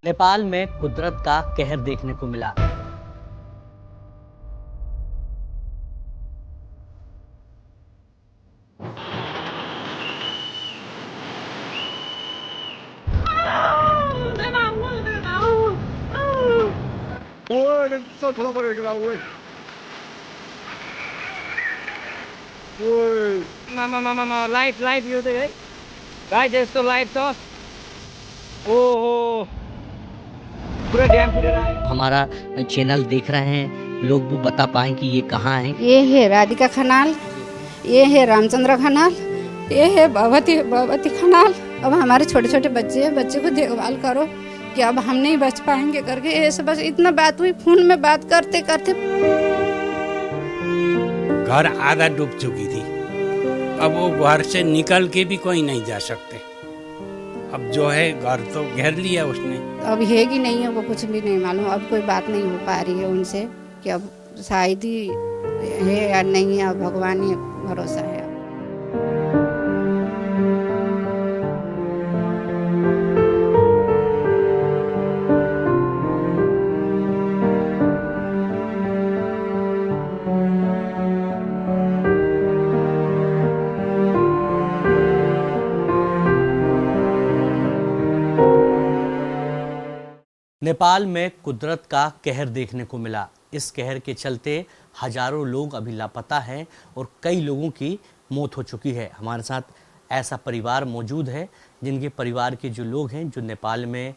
नेपाल में कुदरत का कहर देखने को मिला। ôi sao thằng này cái nào ơi ôi light यो चाहिँ है लाइट यस्तो लाइट छ ओहो पूरा ड्याम फुटेर आयो। हमारा चैनल देख रहे हैं लोग, वो बता पाएं कि ये कहाँ है। ये है राधिका खनाल, ये है रामचंद्र खनाल, ये है भगवती भगवती खनाल। अब हमारे छोटे छोटे बच्चे हैं, बच्चे को देखभाल करो कि अब हम नहीं बच पाएंगे करके ऐसे बस इतना बात हुई फोन में बात करते करते। घर आधा डूब चुकी थी। अब वो घर से निकल के भी कोई नहीं जा सकते। अब जो है घर तो घेर लिया उसने। अब है कि नहीं है वो कुछ भी नहीं मालूम। अब कोई बात नहीं हो पा रही है उनसे कि अब शायद ही है या नहीं है। अब भगवान ही भरोसा है। नेपाल में कुदरत का कहर देखने को मिला। इस कहर के चलते हजारों लोग अभी लापता हैं और कई लोगों की मौत हो चुकी है। हमारे साथ ऐसा परिवार मौजूद है जिनके परिवार के जो लोग हैं जो नेपाल में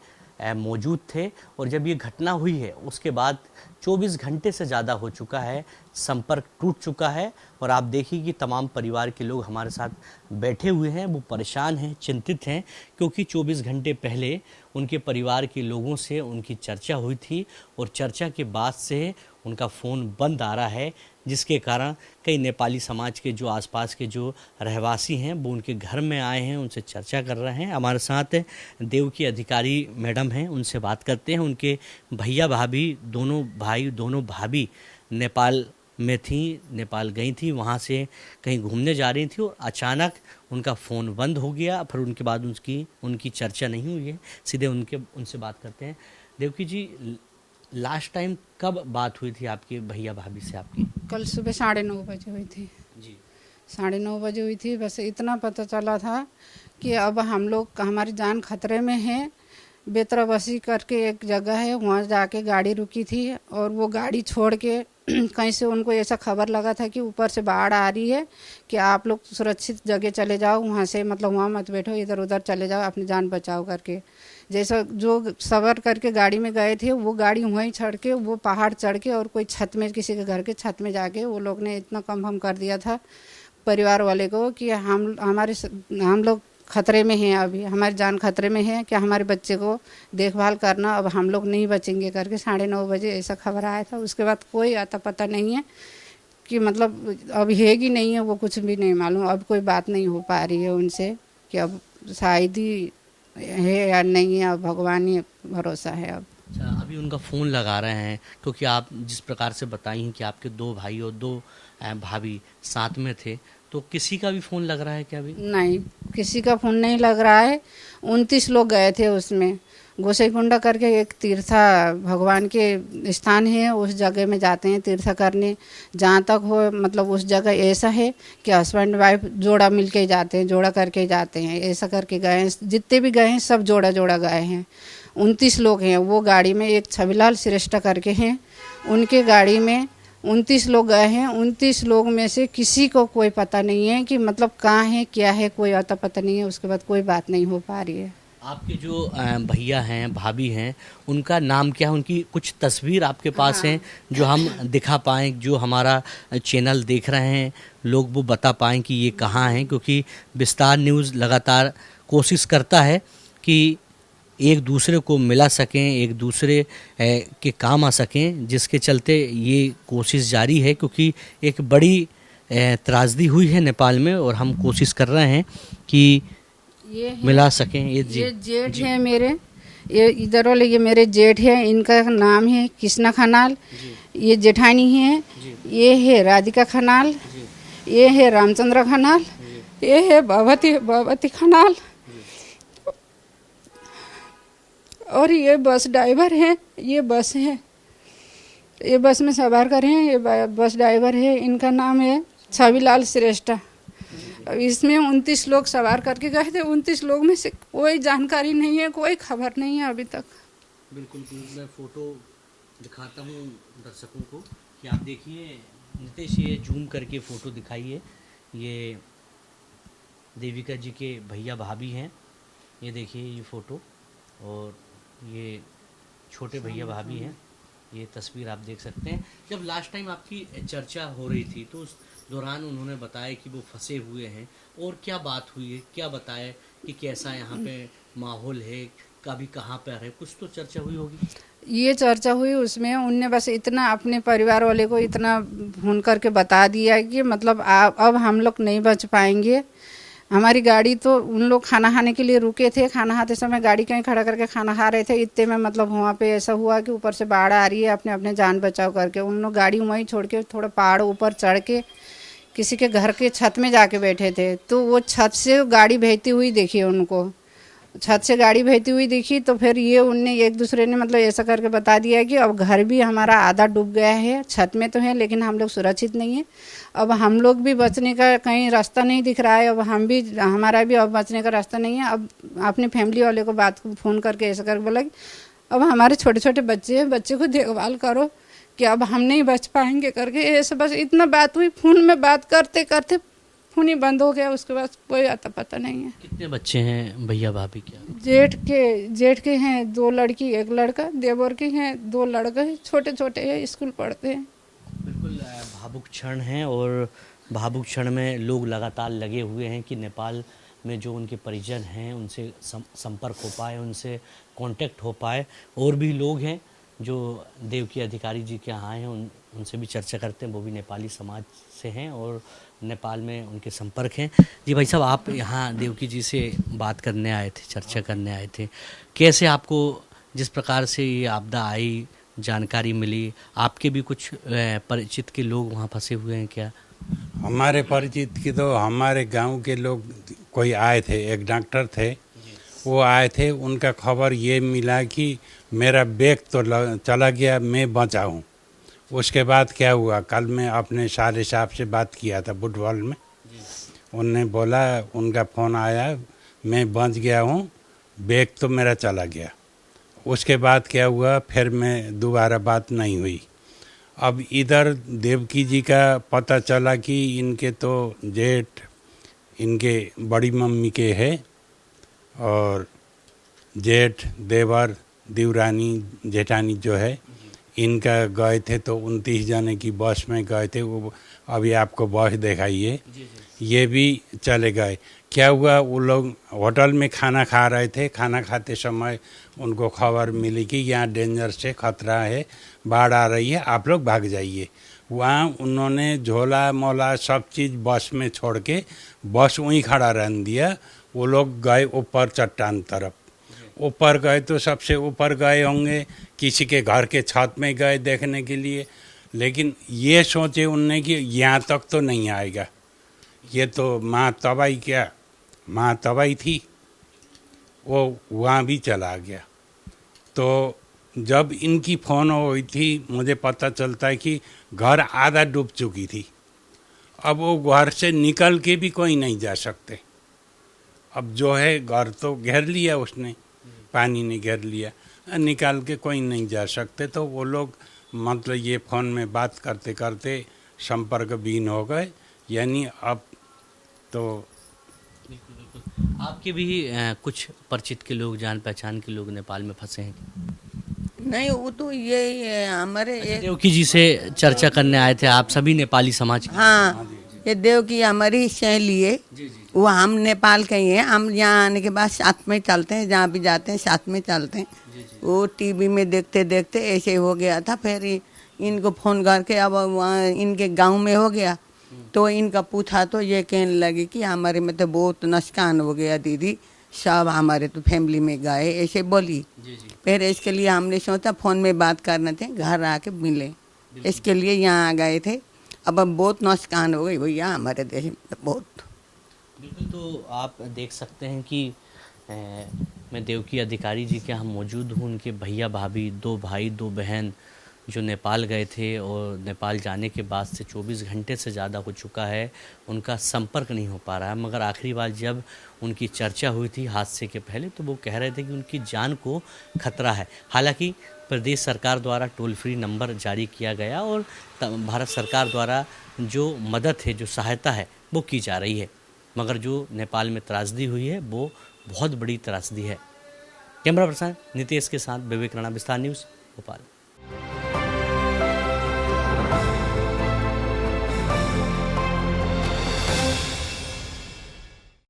मौजूद थे, और जब ये घटना हुई है उसके बाद 24 घंटे से ज़्यादा हो चुका है, संपर्क टूट चुका है। और आप देखिए कि तमाम परिवार के लोग हमारे साथ बैठे हुए हैं, वो परेशान हैं, चिंतित हैं, क्योंकि 24 घंटे पहले उनके परिवार के लोगों से उनकी चर्चा हुई थी और चर्चा के बाद से उनका फ़ोन बंद आ रहा है, जिसके कारण कई नेपाली समाज के जो आसपास के जो रहवासी हैं वो उनके घर में आए हैं, उनसे चर्चा कर रहे हैं। हमारे साथ देव की अधिकारी मैडम हैं, उनसे बात करते हैं। उनके भैया भाभी, दोनों भाई दोनों भाभी नेपाल में थी, नेपाल गई थी, वहाँ से कहीं घूमने जा रही थी और अचानक उनका फ़ोन बंद हो गया। फिर उनके बाद उनकी चर्चा नहीं हुई है। सीधे उनसे बात करते हैं। देवकी जी, लास्ट टाइम कब बात हुई थी आपके भैया भाभी से आपकी? कल सुबह 9:30 बजे हुई थी जी। 9:30 बजे हुई थी। बस इतना पता चला था कि अब हम लोग हमारी जान खतरे में है। बेतराबसी करके एक जगह है, वहाँ जाके गाड़ी रुकी थी और वो गाड़ी छोड़ के कहीं से उनको ऐसा खबर लगा था कि ऊपर से बाढ़ आ रही है कि आप लोग सुरक्षित जगह चले जाओ, वहाँ से मतलब वहाँ मत बैठो, इधर उधर चले जाओ, अपनी जान बचाओ करके। जैसा जो सवार करके गाड़ी में गए थे वो गाड़ी वहीं चढ़ के वो पहाड़ चढ़ के और कोई छत में, किसी के घर के छत में जाके वो लोग ने इतना कंफर्म कर दिया था परिवार वाले को कि हम लोग खतरे में हैं, अभी हमारी जान खतरे में है, कि हमारे बच्चे को देखभाल करना, अब हम लोग नहीं बचेंगे करके 9:30 बजे ऐसा खबर आया था। उसके बाद कोई आता पता नहीं है कि मतलब अब है कि नहीं है वो कुछ भी नहीं मालूम। अब कोई बात नहीं हो पा रही है उनसे कि अब शायद ही है या नहीं है। अब भगवान ही भरोसा है। अब अच्छा, अभी उनका फ़ोन लगा रहे हैं क्योंकि आप जिस प्रकार से बताई हैं कि आपके 2 भाई और 2 भाभी साथ में थे, तो किसी का भी फ़ोन लग रहा है क्या अभी? नहीं, किसी का फ़ोन नहीं लग रहा है। 29 लोग गए थे उसमें। गोसाईकुंडा करके एक तीर्था भगवान के स्थान है, उस जगह में जाते हैं तीर्थ करने। जहाँ तक हो मतलब उस जगह ऐसा है कि हस्बैंड वाइफ जोड़ा मिल के जाते हैं, जोड़ा करके जाते हैं, ऐसा करके गए हैं। जितने भी गए हैं सब जोड़ा जोड़ा गए हैं। 29 लोग हैं वो गाड़ी में। एक छविलाल श्रेष्ठ करके हैं, उनके गाड़ी में 29 लोग गए हैं। 29 लोग में से किसी को कोई पता नहीं है कि मतलब कहाँ है क्या है, कोई आता पता नहीं है। उसके बाद कोई बात नहीं हो पा रही है। आपके जो भैया हैं, भाभी हैं, उनका नाम क्या है? उनकी कुछ तस्वीर आपके पास हाँ। हैं जो हम दिखा पाएँ, जो हमारा चैनल देख रहे हैं लोग वो बता पाएँ कि ये कहाँ हैं, क्योंकि विस्तार न्यूज़ लगातार कोशिश करता है कि एक दूसरे को मिला सकें, एक दूसरे के काम आ सकें, जिसके चलते ये कोशिश जारी है। क्योंकि एक बड़ी त्रासदी हुई है नेपाल में और हम कोशिश कर रहे हैं कि ये मिला सकें। ये जेठ है मेरे, ये इधर वाले ये मेरे जेठ है, इनका नाम है कृष्णा खनाल। ये जेठानी है, ये है राधिका खनाल, ये है रामचंद्र खनाल, ये है भगवती खनाल। और ये बस ड्राइवर है, ये बस है, ये बस में सवार कर हैं, ये बस ड्राइवर है, इनका नाम है छविलाल श्रेष्ठा। इसमें 29 लोग सवार करके गए थे। 29 लोग में से कोई जानकारी नहीं है, कोई खबर नहीं है अभी तक। बिल्कुल, मैं फोटो दिखाता हूँ दर्शकों को कि आप देखिए नितेश, ये जूम करके फ़ोटो दिखाइए। ये देविका जी के भैया भाभी हैं, ये देखिए ये फ़ोटो, और ये छोटे भैया भाभी हैं। ये तस्वीर आप देख सकते हैं। जब लास्ट टाइम आपकी चर्चा हो रही थी तो उस दौरान उन्होंने बताया कि वो फंसे हुए हैं, और क्या बात हुई है, क्या बताया कि कैसा यहाँ पे माहौल है, कभी कहाँ पर है, कुछ तो चर्चा हुई होगी। ये चर्चा हुई, उसमें उनने बस इतना अपने परिवार वाले को इतना फोन करके बता दिया कि मतलब अब हम लोग नहीं बच पाएंगे। हमारी गाड़ी तो, उन लोग खाना खाने के लिए रुके थे, खाना खाते समय गाड़ी कहीं खड़ा करके खाना खा रहे थे, इतने में मतलब वहाँ पे ऐसा हुआ कि ऊपर से बाढ़ आ रही है, अपने अपने जान बचाव करके उन लोग गाड़ी वहीं छोड़ के थोड़ा पहाड़ ऊपर चढ़ के किसी के घर के छत में जाके बैठे थे। तो वो छत से गाड़ी बहती हुई देखी, उनको छत से गाड़ी बहती हुई दिखी। तो फिर ये उनने एक दूसरे ने मतलब ऐसा करके बता दिया कि अब घर भी हमारा आधा डूब गया है, छत में तो है लेकिन हम लोग सुरक्षित नहीं है, अब हम लोग भी बचने का कहीं रास्ता नहीं दिख रहा है, अब हमारा भी अब बचने का रास्ता नहीं है। अब अपनी फैमिली वाले को बात को फ़ोन करके ऐसा करके बोला कि अब हमारे छोटे छोटे बच्चे हैं, बच्चे को देखभाल करो कि अब हम नहीं बच पाएंगे करके ऐसे बस इतना बात हुई। फ़ोन में बात करते करते फ़ोन ही बंद हो गया, उसके बाद कोई आता पता नहीं है। कितने बच्चे हैं भैया भाभी क्या? जेठ के हैं 2 लड़की 1 लड़का, देवर के हैं 2 लड़के, छोटे छोटे हैं, स्कूल पढ़ते हैं। बिल्कुल भावुक क्षण हैं, और भावुक क्षण में लोग लगातार लगे हुए हैं कि नेपाल में जो उनके परिजन हैं उनसे संपर्क हो पाए, उनसे कांटेक्ट हो पाए। और भी लोग हैं जो देवकी अधिकारी जी के यहाँ हैं, उनसे भी चर्चा करते हैं, वो भी नेपाली समाज से हैं और नेपाल में उनके संपर्क हैं। जी भाई साहब, आप यहाँ देवकी जी से बात करने आए थे, चर्चा करने आए थे, कैसे आपको जिस प्रकार से ये आपदा आई, जानकारी मिली, आपके भी कुछ परिचित के लोग वहाँ फंसे हुए हैं क्या? हमारे परिचित की तो हमारे गांव के लोग कोई आए थे, एक डॉक्टर थे, वो आए थे, उनका खबर ये मिला कि मेरा बैग तो चला गया, मैं बचा हूँ। उसके बाद क्या हुआ, कल मैं अपने साले साहब से बात किया था फुटबॉल में, उनने बोला, उनका फ़ोन आया, मैं बच गया हूँ, बैग तो मेरा चला गया। उसके बाद क्या हुआ, फिर मैं दोबारा बात नहीं हुई। अब इधर देवकी जी का पता चला कि इनके तो जेठ इनके बड़ी मम्मी के है, और जेठ देवर देवरानी जेठानी जो है इनका गए थे, तो 29 जने की बस में गए थे। वो अभी आपको बस दिखाइए, ये भी चले गए। क्या हुआ, वो लोग होटल में खाना खा रहे थे, खाना खाते समय उनको खबर मिली कि यहाँ डेंजर से खतरा है, बाढ़ आ रही है, आप लोग भाग जाइए। वहाँ उन्होंने झोला मोला सब चीज़ बस में छोड़ के बस वहीं खड़ा रहने दिया। वो लोग गए ऊपर चट्टान तरफ, ऊपर गए तो सबसे ऊपर गए होंगे, किसी के घर के छत में गए देखने के लिए, लेकिन ये सोचे उनने कि यहाँ तक तो नहीं आएगा, ये तो माँ तबाही, क्या माँ तबाही थी, वो वहाँ भी चला गया। तो जब इनकी फ़ोन हुई थी मुझे पता चलता है कि घर आधा डूब चुकी थी। अब वो घर से निकल के भी कोई नहीं जा सकते। अब जो है घर तो घेर लिया उसने, पानी ने घेर लिया, निकाल के कोई नहीं जा सकते। तो वो लोग मतलब ये फ़ोन में बात करते करते संपर्क विहीन हो गए। यानी अब तो आपके भी कुछ परिचित के लोग, जान पहचान के लोग नेपाल में फंसे हैं? नहीं, वो तो ये हमारे एक, देवकी जी से चर्चा करने आए थे आप, सभी नेपाली समाज के? हाँ, ये देवकी हमारी सहेली है, वो हम नेपाल के ही हैं। हम यहाँ आने के बाद साथ में चलते हैं, जहाँ भी जाते हैं साथ में चलते हैं। वो टीवी में देखते देखते ऐसे हो गया था, फिर इनको फ़ोन करके अब वहाँ इनके गांव में हो गया, तो इनका पूछा तो ये कहने लगे कि हमारे में तो बहुत नुकसान हो गया दीदी, सब हमारे तो फैमिली में गए, ऐसे बोली। फिर इसके लिए हमने सोचा फ़ोन में बात करने थे, घर आके मिले, इसके लिए यहाँ आ गए थे। अब बहुत नुकसान हो गई भैया हमारे देश में बहुत। बिल्कुल, तो आप देख सकते हैं कि मैं देवकी अधिकारी जी के यहाँ मौजूद हूँ। उनके भैया भाभी, 2 भाई 2 बहन जो नेपाल गए थे और नेपाल जाने के बाद से 24 घंटे से ज़्यादा हो चुका है, उनका संपर्क नहीं हो पा रहा है। मगर आखिरी बार जब उनकी चर्चा हुई थी हादसे के पहले, तो वो कह रहे थे कि उनकी जान को खतरा है। हालांकि प्रदेश सरकार द्वारा टोल फ्री नंबर जारी किया गया और भारत सरकार द्वारा जो मदद है, जो सहायता है, वो की जा रही है। मगर जो नेपाल में त्रासदी हुई है वो बहुत बड़ी त्रासदी है। कैमरा पर्सन नितेश के साथ विवेक राणा, विस्तार न्यूज़, भोपाल।